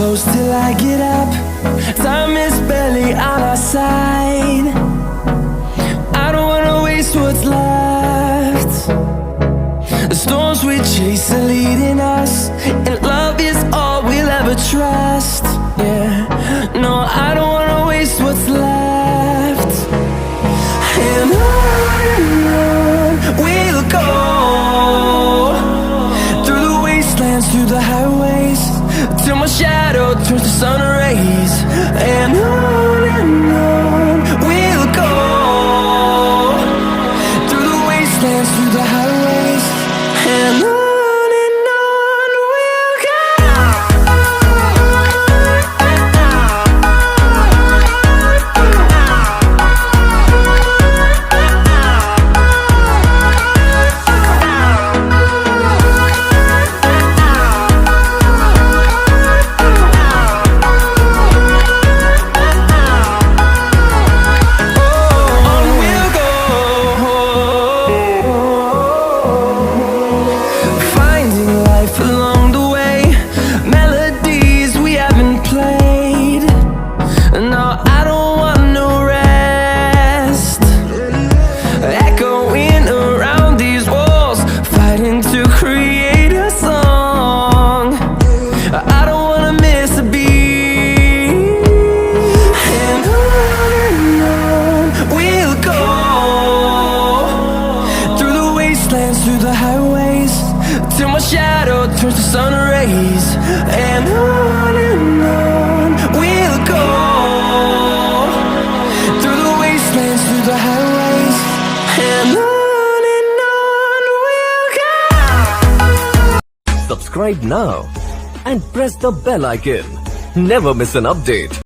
close till I get up. Time is barely on our side. I don't wanna waste what's left. The storms we chase are leading us, and love is all we'll ever trust. Yeah, no, I don't wanna waste what's left. And on we'll go, through the wastelands, through the highways, till my shadow turns to sun rays. And on we'll go, through the wastelands, through the highways, and on we'll go. Through the highways, till my shadow turns to sun rays. And on we'll go, through the wastelands, through the highways, and on we'll go. Subscribe now and press the bell icon. Never miss an update.